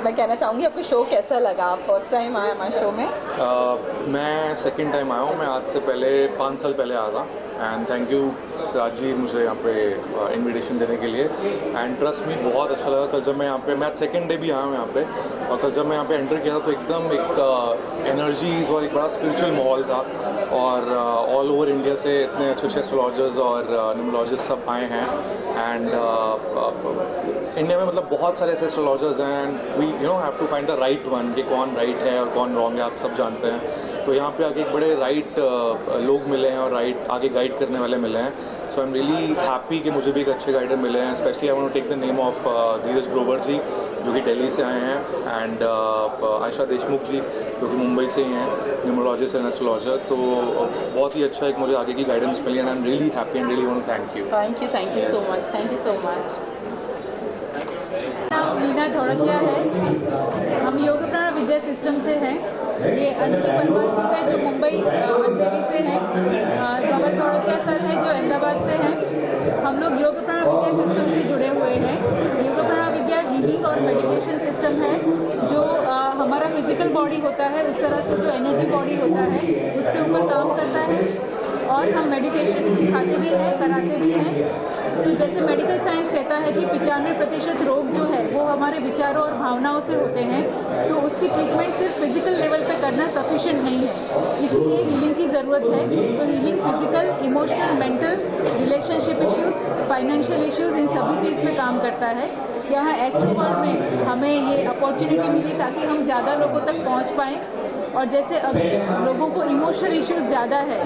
मैं कहना चाहूँगी आपको शो कैसा लगा? आप फर्स्ट टाइम आए हमारे शो में? मैं सेकंड टाइम आया हूँ। मैं आज से पहले 5 साल पहले आया था एंड थैंक यू सिराज जी मुझे यहाँ पे इनविटेशन देने के लिए एंड ट्रस्ट मी बहुत अच्छा लगा। कल जब मैं यहाँ पे, मैं आज सेकंड डे भी आया हूँ यहाँ पे, और कल जब मैं यहाँ पे एंटर किया था तो एकदम एक एनर्जीज और एक बड़ा स्पिरिचुअल माहौल था और ऑल ओवर इंडिया से इतने अच्छे अच्छे एस्ट्रोलॉजर्स और न्यूमरोलॉजिस्ट सब आए हैं एंड इंडिया में मतलब बहुत सारे ऐसे एस्ट्रोलॉजर्स हैं and we have to find the right one कि कौन राइट है और कौन रॉन्ग है, आप सब जानते हैं। तो यहाँ पे आके एक बड़े राइट लोग मिले हैं और राइट आगे गाइड करने वाले मिले हैं। So I am really happy कि मुझे भी एक अच्छे गाइडर मिले हैं। Specially I want to take the name of Dheeraj Grover ji जो कि दिल्ली से आए हैं एंड आयशा देशमुख जी जो कि मुंबई से ही हैं, न्यूमरोलॉजिस्ट एंड एस्ट्रोलॉजर। तो बहुत ही अच्छा एक मुझे आगे की गाइडेंस मिली and I am really happy and really want to thank you so much. Thank you so much. नाम मीना धोड़किया है। हम योग प्राण विद्या सिस्टम से हैं। ये अंजलि परमार जी है जो मुंबई अंधेरी से हैं। धवल धोड़किया सर है जो अहमदाबाद से हैं। हम लोग योग प्राण विद्या सिस्टम से जुड़े हुए हैं। योग प्राण विद्या हीलिंग और मेडिटेशन सिस्टम है जो हमारा फिजिकल बॉडी होता है उस तरह से जो एनर्जी बॉडी होता है उसके ऊपर काम करता है और हम मेडिटेशन भी सिखाते भी हैं, कराते भी हैं। तो जैसे मेडिकल साइंस कहता है कि 95% रोग जो है वो हमारे विचारों और भावनाओं से होते हैं, तो उसकी ट्रीटमेंट सिर्फ फिजिकल लेवल पे करना सफिशिएंट नहीं है, इसलिए हीलिंग की ज़रूरत है। तो healing physical, emotional, mental, relationship issues, financial issues, इन सभी चीज़ में काम करता है। यहाँ एस्ट्रो वर्ल्ड में हमें ये अपॉर्चुनिटी मिली ताकि हम ज़्यादा लोगों तक पहुँच पाएँ। और जैसे अभी लोगों को इमोशनल इश्यूज ज़्यादा है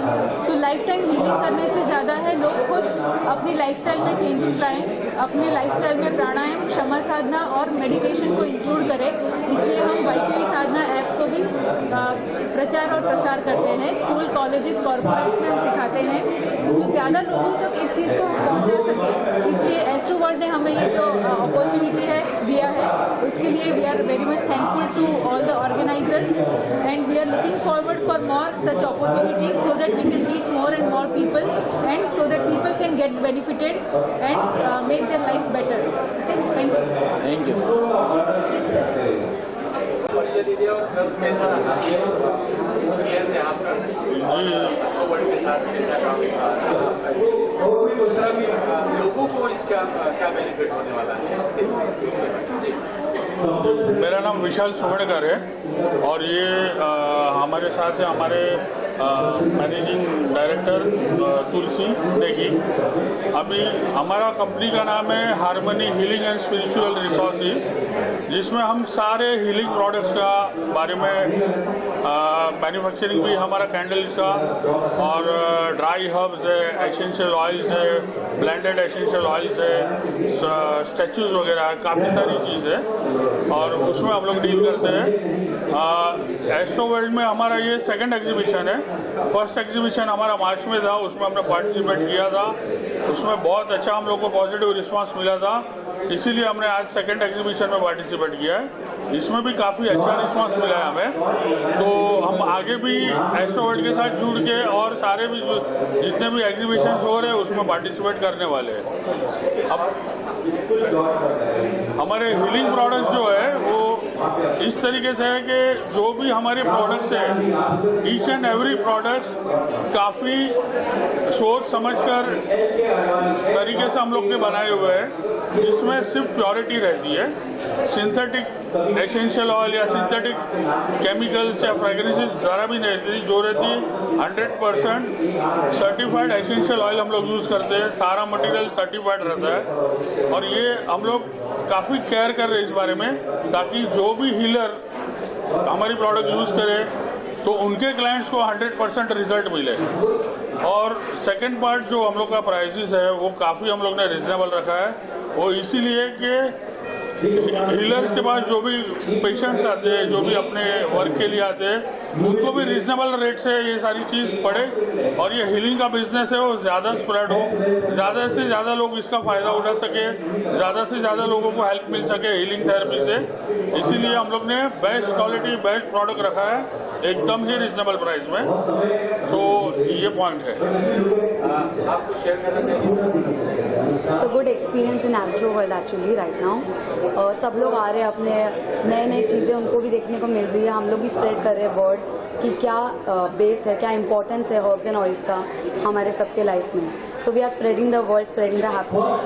तो लाइफ टाइम हीलिंग करने से ज़्यादा है लोग खुद अपनी लाइफस्टाइल में चेंजेस लाएं, अपने लाइफस्टाइल में प्राणायाम, क्षमा साधना और मेडिटेशन को इंक्लूड करें। इसलिए हम वैष्णवी साधना ऐप को भी प्रचार और प्रसार करते हैं। स्कूल, कॉलेजेस, कॉर्पोरेट्स में हम सिखाते हैं तो ज़्यादा लोगों तक इस चीज़ को पहुँचा सके। इसलिए एस्ट्रो वर्ल्ड ने हमें ये जो अपॉर्चुनिटी है दिया है उसके लिए we are very much thankful to all the organisers and we are looking forward for more such opportunities so that we can reach more and more people and so that people can get benefited and make their life better. Okay? Thank you. Thank you. परिचय दीजिए और sir कैसा रहा experience है आपका astro world के साथ, कैसा काम और भी दूसरा भी लोगों को इसका क्या बेनिफिट होने वाला है इससे? मेरा नाम विशाल सोहड़कर है और ये हमारे साथ है हमारे मैनेजिंग डायरेक्टर तुलसी नेगी। अभी हमारा कंपनी का नाम है harmony healing and spiritual resources, जिसमें हम सारे हीलिंग प्रोडक्ट्स का बारे में मैन्युफैक्चरिंग भी हमारा कैंडल्स का और ड्राई हर्ब्स है, एसेंशियल ऑयल्स है, ब्लेंडेड एसेंशियल ऑयल्स है, स्टैचूज वगैरह काफ़ी सारी चीज़ है और उसमें हम लोग डील करते हैं। एस्ट्रो वर्ल्ड में हमारा ये सेकंड एग्जीबिशन है। फर्स्ट एग्जीबिशन हमारा मार्च में था, उसमें हमने पार्टिसिपेट किया था, उसमें बहुत अच्छा हम लोग को पॉजिटिव रिस्पांस मिला था, इसीलिए हमने आज सेकंड एग्जीबिशन में पार्टिसिपेट किया है। इसमें भी काफ़ी अच्छा रिस्पांस मिला है हमें। तो हम आगे भी एस्ट्रो वर्ल्ड के साथ जुड़ के और सारे भी जितने भी एग्जीबिशन हो रहे हैं उसमें पार्टिसिपेट करने वाले हैं। अब हमारे हीलिंग प्रोडक्ट्स जो है वो इस तरीके से है कि जो भी हमारे प्रोडक्ट्स हैं ईच एंड एवरी प्रोडक्ट्स काफ़ी सोच समझकर तरीके से हम लोग ने बनाए हुए हैं, जिसमें सिर्फ प्योरिटी रहती है। सिंथेटिक एसेंशियल ऑयल या सिंथेटिक केमिकल्स या फ्रेगरेंसेस ज़रा भी नहीं रहती, जो रहती है 100% सर्टिफाइड एसेंशियल ऑयल हम लोग यूज़ करते हैं। सारा मटेरियल सर्टिफाइड रहता है और ये हम लोग काफ़ी केयर कर रहे हैं इस बारे में, ताकि जो भी हीलर हमारी प्रोडक्ट यूज़ करे तो उनके क्लाइंट्स को 100% रिजल्ट मिले। और सेकंड पार्ट जो हम लोग का प्राइसेस है वो काफ़ी हम लोग ने रिजनेबल रखा है। वो इसीलिए कि हीलर्स के पास जो भी पेशेंट्स आते हैं, जो भी अपने वर्क के लिए आते हैं, उनको भी रीजनेबल रेट से ये सारी चीज़ पड़े और ये हीलिंग का बिजनेस है वो ज़्यादा स्प्रेड हो, ज़्यादा से ज़्यादा लोग इसका फ़ायदा उठा सके, ज़्यादा से ज़्यादा लोगों को हेल्प मिल सके हीलिंग थेरेपी से। इसीलिए हम लोग ने बेस्ट क्वालिटी, बेस्ट प्रोडक्ट रखा है एकदम ही रीजनेबल प्राइस में। तो ये पॉइंट है। आपको शेयर करना चाहिए। So good experience in astro world actually right now. सब लोग आ रहे हैं, अपने नए नए चीज़ें उनको भी देखने को मिल रही है। हम लोग भी स्प्रेड कर रहे हैं वर्ड कि क्या बेस है, क्या इंपॉर्टेंस है हर्ब्स एंड ऑयल्स का हमारे सबके लाइफ में। So we are spreading the world, spreading the happiness.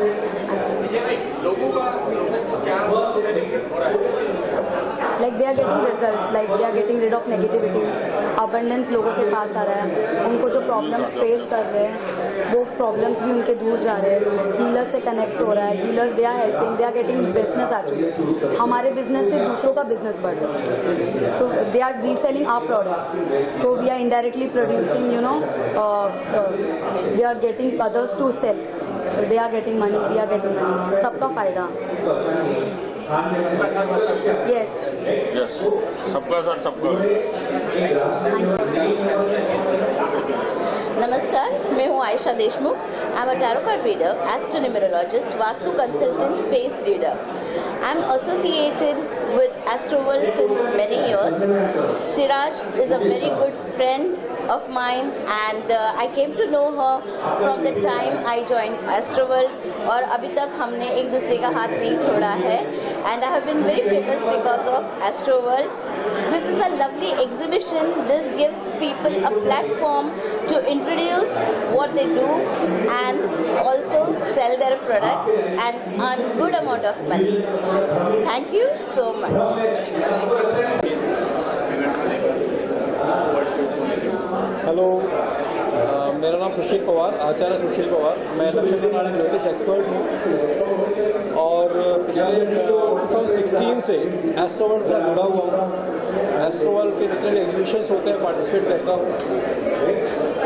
लोगों का क्या benefit हो रहा है? Like they are getting results, like they are getting rid of negativity. Abundance लोगों के पास आ रहा है, उनको जो प्रॉब्लम्स फेस कर रहे हैं वो प्रॉब्लम्स भी उनके दूर जा रहे हैं। हीलर्स से कनेक्ट हो रहा है, healers they are helping, they are getting business actually. हमारे बिजनेस से दूसरों का बिजनेस बढ़ रहा है। So they are reselling our products, so we are indirectly producing we are getting others to sell, so they are getting money, we are getting money, सबका फायदा। Yes yes, सबका साथ सबका। नमस्कार, मैं हूँ Ayesha Deshmukh. I am a tarot card reader, astronumerologist, vastu consultant, face reader. I am associated with Astroworld since many years. Siraj is a very good friend of mine and I came to know her from the time I joined Astroworld और अभी तक हमने एक दूसरे का हाथ नहीं छोड़ा है and I have been very famous because of Astroworld. This is a lovely exhibition. This gives people a platform to introduce what they do and also sell their products and earn good amount of money. Thank you so much. Hello, मेरा नाम सुशील पवार, आचार्य सुशील पवार। मैं नक्षत्र नाड़ी ज्योतिष expert हूँ और पिछले 2016 से एस्ट्रोवर्ल्ड से जुड़ा हुआ हूँ। एस्ट्रोवर्ल्ड के जितने भी एग्जीबिशंस होते हैं पार्टिसिपेट करता हूँ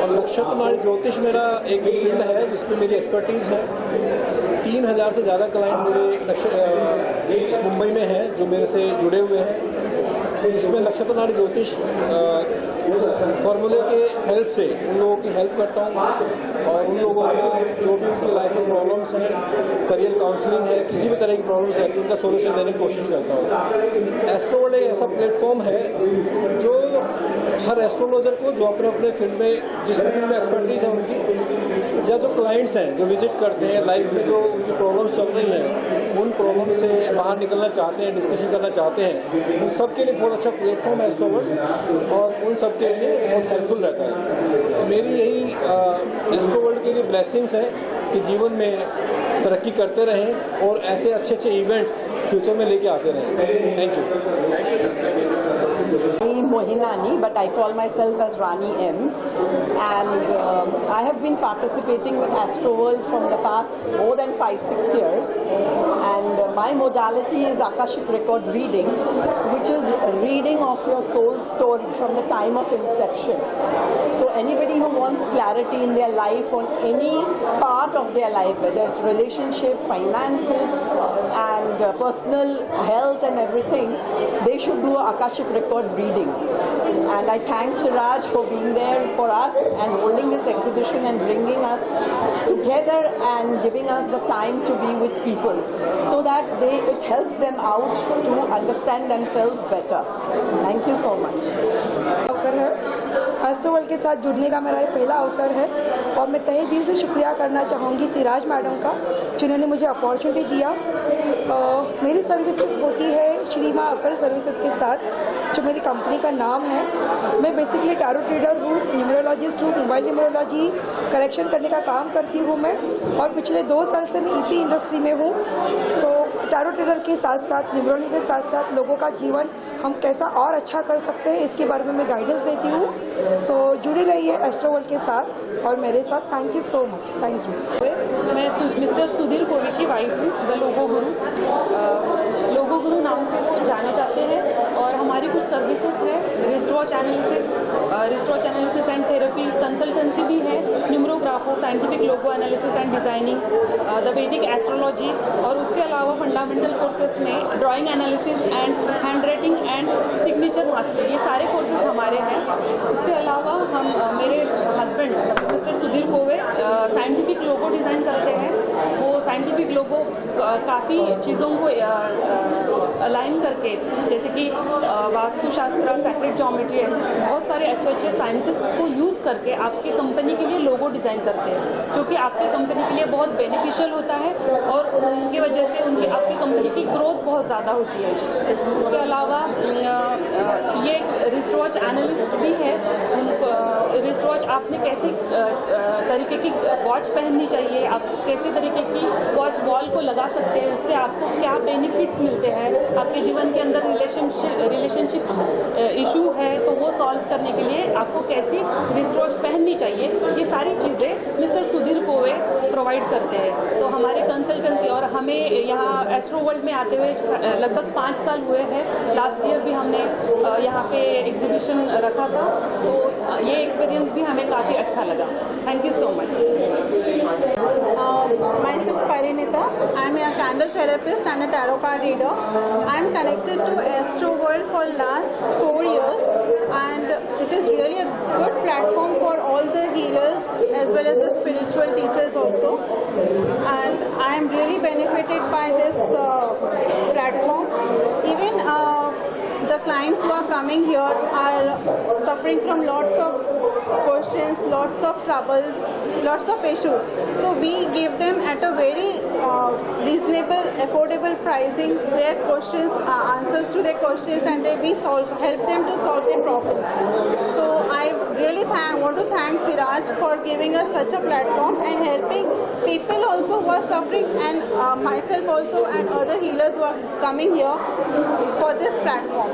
और नक्षत्र नाड़ी ज्योतिष मेरा एक फील्ड है जिसमें मेरी एक्सपर्टीज़ है। 3000 से ज़्यादा क्लाइंट मेरे मुंबई में हैं जो मेरे से जुड़े हुए हैं, जिसमें नक्षत्र नाड़ी ज्योतिष फॉर्मूले के हेल्प से उन लोगों की हेल्प करता हूँ और उन लोगों को जो भी उनकी लाइफ में प्रॉब्लम्स हैं, करियर काउंसलिंग है, किसी भी तरह की प्रॉब्लम्स है उनका सोल्यूशन देने की कोशिश करता हूँ। एस्ट्रोवर्ल्ड एक ऐसा प्लेटफॉर्म है जो हर एस्ट्रोलॉजर को जो अपने अपने फील्ड में जिस फील्ड में एक्सपर्टीज है उनकी, या जो क्लाइंट्स हैं जो विजिट करते हैं, लाइफ में जो उनकी प्रॉब्लम्स चल रही हैं, उन प्रॉब्लम से बाहर निकलना चाहते हैं, डिस्कशन करना चाहते हैं, उन सब के लिए बहुत अच्छा प्लेटफॉर्म है एस्ट्रोवर्ल्ड और उन सब के लिए बहुत हेल्पफुल रहता है। मेरी यही एस्ट्रोवर्ल्ड के लिए ब्लेसिंग्स है कि जीवन में तरक्की करते रहें और ऐसे अच्छे अच्छे इवेंट्स फ्यूचर में लेके आते रहें। Thank you. Mohinani, but I call myself as Rani M. And I have been participating with Astroworld from the past more than 5-6 years. And my modality is Akashic Record reading, which is a reading of your soul story from the time of inception. So anybody who wants clarity in their life on any part of their life, whether it's relationship, finances, and personal health and everything, they should do a Akashic Record reading. And I thank Siraj for being there for us and holding this exhibition and bringing us together and giving us the time to be with people so that it helps them out to understand themselves better. Thank you so much. एस्ट्रोवर्ल्ड के साथ जुड़ने का मेरा ये पहला अवसर है और मैं तहे दिल से शुक्रिया करना चाहूँगी सिराज मैडम का जिन्होंने मुझे अपॉर्चुनिटी दिया। मेरी सर्विसेज होती है श्री माँ अकल सर्विसेज के साथ, जो मेरी कंपनी का नाम है। मैं बेसिकली टैरो ट्रेडर हूँ, न्यूमरोलॉजिस्ट हूँ, मोबाइल न्यूमरोलॉजी करेक्शन करने का काम करती हूँ मैं और पिछले 2 साल से मैं इसी इंडस्ट्री में हूँ। सो टैरो ट्रेडर के साथ साथ न्यूमरोलॉजी के साथ साथ लोगों का जीवन हम कैसा और अच्छा कर सकते हैं इसके बारे में मैं गाइडेंस देती हूँ। सो जुड़ी रहिए एस्ट्रोवर्ल्ड के साथ और मेरे साथ। Thank you so much. Thank you. मैं मिस्टर सुधीर कोवे की वाइफ हूँ, द लोगो गुरु। लोगो गुरु नाम से वो जाने जाते हैं और हमारी कुछ सर्विसेज है, wristwatch analysis and therapy, consultancy भी है, numerography, scientific logo analysis and designing, the Vedic astrology और उसके अलावा फंडामेंटल कोर्सेज में drawing analysis and hand writing and signature mastery, ये सारे कोर्सेज हमारे हैं। इसके अलावा हम मेरे husband mister Sudhir Kove scientific logo design करते हैं। वो साइंटिफिक लोगों काफ़ी चीज़ों को अलाइन करके, जैसे कि वास्तुशास्त्र, सैक्रेड ज्योमेट्री, ऐसे बहुत सारे अच्छे अच्छे साइंसेस को यूज़ करके आपकी कंपनी के लिए लोगो डिज़ाइन करते हैं, जो कि आपकी कंपनी के लिए बहुत बेनिफिशियल होता है और उनकी वजह से आपकी कंपनी की ग्रोथ बहुत ज़्यादा होती है। इसके अलावा ये रिस्ट वॉच एनालिस्ट भी है। रिस्ट वॉच आपने कैसी तरीके की वॉच पहननी चाहिए, आप कैसे तरीके की वॉच वॉल को लगा सकते हैं, उससे आपको क्या बेनिफिट्स मिलते हैं, आपके जीवन के अंदर रिलेशनशिप इशू है तो वो सॉल्व करने के लिए आपको कैसी रिस्ट वॉच पहननी चाहिए, ये सारी चीज़ें मिस्टर सुधीर कोवे प्रोवाइड करते हैं। तो हमारे कंसल्टेंसी और हमें यहाँ एस्ट्रो वर्ल्ड में आते हुए लगभग 5 साल हुए हैं। लास्ट ईयर भी हमने यहाँ पे एग्जीबिशन रखा था, तो ये एक्सपीरियंस भी हमें काफ़ी अच्छा लगा। Thank you so much. Myself Parinita. I am a candle therapist and a tarot card reader. I am connected to Astro World for last 4 years, and it is really a good platform for all the healers as well as the spiritual teachers also. And I am really benefited by this platform. Even the clients who are coming here are suffering from lots of questions, lots of troubles, lots of issues. So we give them at a very reasonable, affordable pricing their questions, answers to their questions, and we help them to solve their problems. So I really want to thank Siraj for giving us such a platform and helping people also who are suffering, and myself also, and other healers who are coming here for this platform.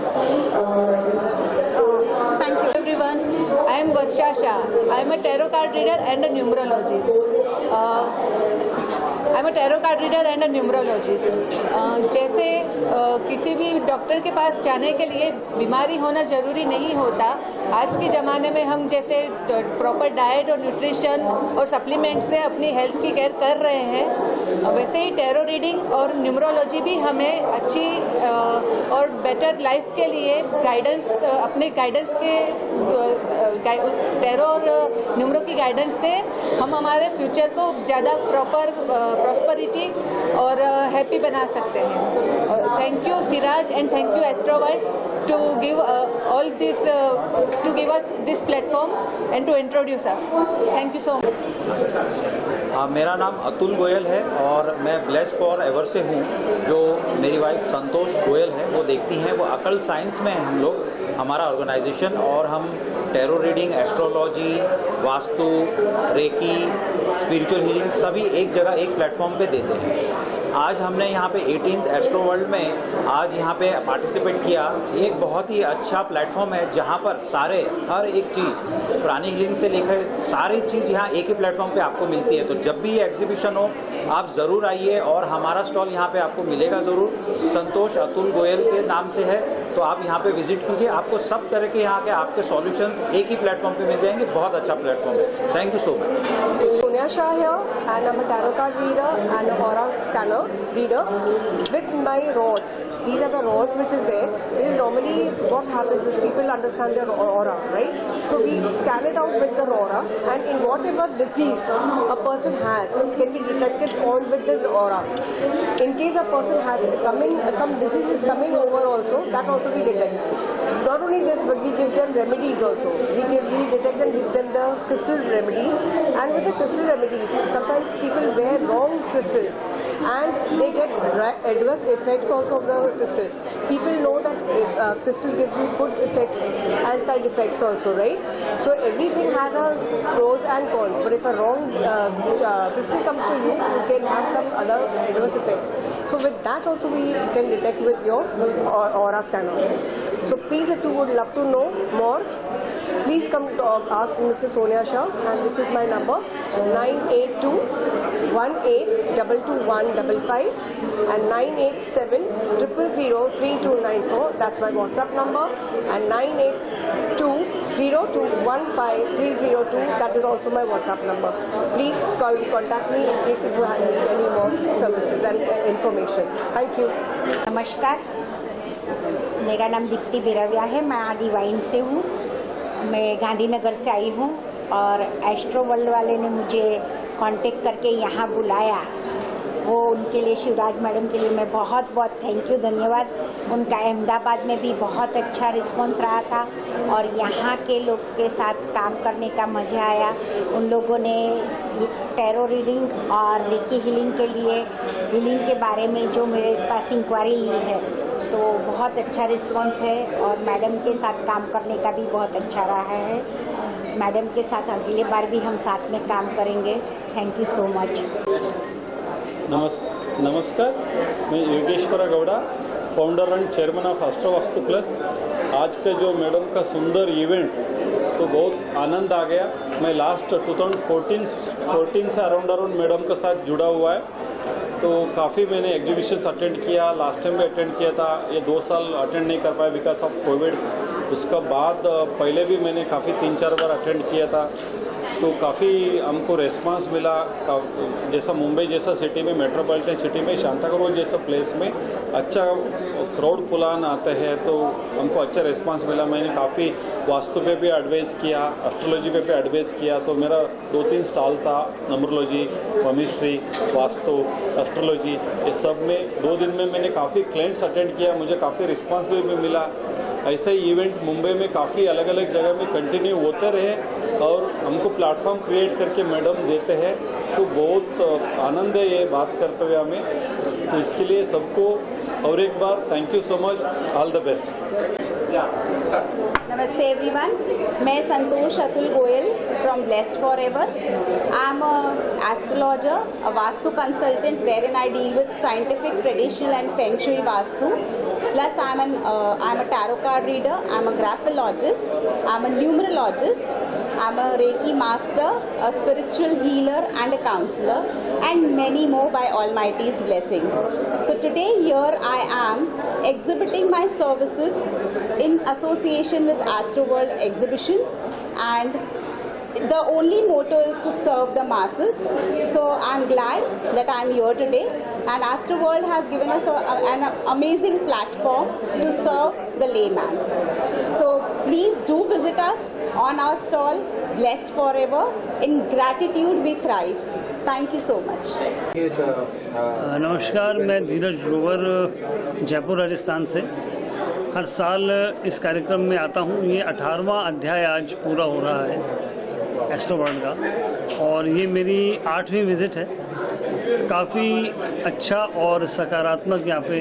Thank you. Everyone, I am Varsha Shah. I am a tarot card reader and a numerologist. जैसे किसी भी doctor के पास जाने के लिए बीमारी होना ज़रूरी नहीं होता। आज के ज़माने में हम जैसे प्रॉपर डाइट और न्यूट्रिशन और सप्लीमेंट से अपनी हेल्थ की केयर कर रहे हैं, वैसे ही टैरो रीडिंग और न्यूमरोलॉजी भी हमें अच्छी और बेटर लाइफ के लिए गाइडेंस, अपने गाइडेंस के टैरो और न्यूमरो की गाइडेंस से हम हमारे फ्यूचर को ज़्यादा प्रॉपर प्रॉस्पेरिटी और हैप्पी बना सकते हैं। Thank you Siraj and thank you astro world to give all this to give us this platform and to introduce us. Thank you so much. मेरा नाम अतुल गोयल है और मैं ब्लेस फॉर एवर से हूँ। जो मेरी वाइफ संतोष गोयल है वो देखती हैं, वो अकल साइंस में हम लोग, हमारा ऑर्गेनाइजेशन, और हम tarot reading, astrology, vastu, reiki, spiritual healing सभी एक जगह एक प्लेटफॉर्म पे देते हैं। आज हमने यहाँ पे 18th एस्ट्रो वर्ल्ड में आज यहाँ पे पार्टिसिपेट किया। ये एक बहुत ही अच्छा प्लेटफॉर्म है जहाँ पर सारे हर एक चीज़ पुरानी हीलिंग से लेकर सारी चीज़ यहाँ एक ही प्लेटफॉर्म पे आपको मिलती है। तो जब भी ये एग्जीबिशन हो आप ज़रूर आइए और हमारा स्टॉल यहाँ पे आपको मिलेगा ज़रूर। संतोष अतुल गोयल के नाम से है, तो आप यहाँ पे विजिट कीजिए, आपको सब तरह के यहाँ के आपके सॉल्यूशंस एक ही प्लेटफॉर्म पे मिल जाएंगे। बहुत अच्छा प्लेटफॉर्म है। Thank you so much. Sonia Shah here, and I'm a tarot card reader and an aura scanner reader with my rods. These are the rods which is there. Because normally what happens is people understand their aura, right? So we scan it out with the aura, and in whatever disease a person has can be detected on with the aura. In case a person has some disease is coming over also, that also we detect. Not only this, but we give them remedies also. We detect and give them the crystal remedies, and with the crystal remedies, sometimes people wear wrong crystals and they get adverse effects also of the crystals. People know that crystal gives you good effects and side effects also, right? So everything has a pros and cons, but if a wrong crystal comes to you, you can have some other adverse effects. So with that also we can detect with your aura scanner. So please, if you would love to know more, please come to ask Mrs. Sonia Shah, and this is my number 982-1822-155 and 987-000-3294. That's my WhatsApp number, and 982-02-15-302. That is also my WhatsApp number. Please contact me in case if you have any more services and information. Thank you. नमस्कार, मेरा नाम दीप्ति बिरविया है। मैं divine से हूँ। मैं गांधीनगर से आई हूँ और एस्ट्रो वर्ल्ड वाले ने मुझे कांटेक्ट करके यहाँ बुलाया वो उनके लिए शिवराज मैडम के लिए मैं बहुत बहुत थैंक यू, धन्यवाद। उनका अहमदाबाद में भी बहुत अच्छा रिस्पॉन्स रहा था और यहाँ के लोग के साथ काम करने का मज़ा आया। उन लोगों ने टैरो रीडिंग और रेकी हीलिंग के लिए हीलिंग के बारे में जो मेरे पास इंक्वायरी ली है तो बहुत अच्छा रिस्पॉन्स है और मैडम के साथ काम करने का भी बहुत अच्छा रहा है। मैडम के साथ अगली बार भी हम साथ में काम करेंगे। Thank you so much. नमस्कार, मैं Yogeshwar Gowda, founder and chairman of astro vastu plus. आज का जो मैडम का सुंदर इवेंट तो बहुत आनंद आ गया। मैं लास्ट 2014 से अराउंड मैडम के साथ जुड़ा हुआ है, तो काफ़ी मैंने एग्जीबिशंस अटेंड किया। लास्ट टाइम भी अटेंड किया था, ये 2 साल अटेंड नहीं कर पाया बिकॉज ऑफ कोविड। उसका बाद पहले भी मैंने काफ़ी 3-4 बार अटेंड किया था, तो काफ़ी हमको रेस्पॉन्स मिला। जैसा मुंबई जैसा सिटी में, मेट्रोपॉलिटन सिटी में, शांताक्रूज जैसा प्लेस में अच्छा क्राउड पुलान आते हैं, तो हमको अच्छा रेस्पॉन्स मिला। मैंने काफ़ी वास्तु पे भी एडवाइस किया, एस्ट्रोलॉजी पे भी एडवाइस किया, तो मेरा 2-3 स्टॉल था, नंबरोलॉजी, केमिस्ट्री, वास्तु, एस्ट्रोलॉजी, ये सब में 2 दिन में मैंने काफ़ी क्लाइंट्स अटेंड किया, मुझे काफ़ी रिस्पॉन्स भी मिला। ऐसे ही इवेंट मुंबई में काफ़ी अलग अलग जगह में कंटिन्यू होते रहे और हमको प्लेटफॉर्म क्रिएट करके मैडम देते हैं, तो बहुत आनंद है ये बात करते हुए हमें। तो इसके लिए सबको और एक बार thank you so much, all the best. Namaste everyone. मैं संतोष Atul Goyal from Blessed Forever. I'm an astrologer, a Vastu consultant wherein I deal with scientific, traditional and Feng Shui Vastu. Plus I'm a tarot card reader, I'm a graphologist, I'm a numerologist, I'm a Reiki master, a spiritual healer and a counselor, and many more by Almighty's blessings. So today here I am exhibiting my services in association with Astro World Exhibitions, and the only motto is to serve the masses. So I'm glad that I'm here today, and Astro World has given us an amazing platform to serve the layman. So please do visit us on our stall, Blessed Forever. In gratitude we thrive. Thank you so much. नमस्कार, मैं धीरज ग्रोवर, जयपुर राजस्थान से। हर साल इस कार्यक्रम में आता हूँ। ये 18वां अध्याय आज पूरा हो रहा है एस्ट्रो वर्ल्ड का, और ये मेरी 8वीं विज़िट है। काफ़ी अच्छा और सकारात्मक यहाँ पे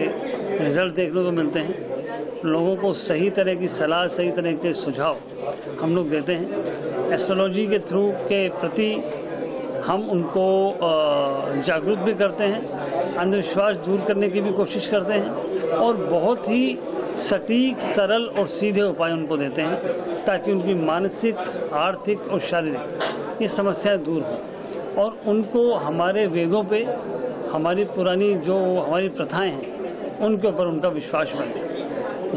रिज़ल्ट देखने को मिलते हैं। लोगों को सही तरह की सलाह, सही तरह के सुझाव हम लोग देते हैं। एस्ट्रोलॉजी के थ्रू के प्रति हम उनको जागरूक भी करते हैं, अंधविश्वास दूर करने की भी कोशिश करते हैं, और बहुत ही सटीक, सरल और सीधे उपाय उनको देते हैं ताकि उनकी मानसिक, आर्थिक और शारीरिक ये समस्याएं दूर हों, और उनको हमारे वेदों पे, हमारी पुरानी जो हमारी प्रथाएं हैं उनके ऊपर उनका विश्वास बने।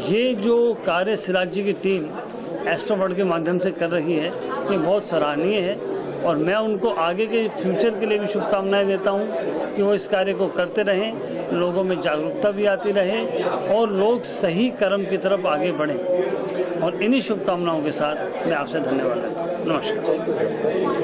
ये जो कार्य सिराज जी की टीम एस्ट्रो वर्ल्ड के माध्यम से कर रही है, ये बहुत सराहनीय है, और मैं उनको आगे के फ्यूचर के लिए भी शुभकामनाएं देता हूं कि वो इस कार्य को करते रहें, लोगों में जागरूकता भी आती रहे और लोग सही कर्म की तरफ आगे बढ़ें। और इन्हीं शुभकामनाओं के साथ मैं आपसे धन्यवाद देता हूं। नमस्कार।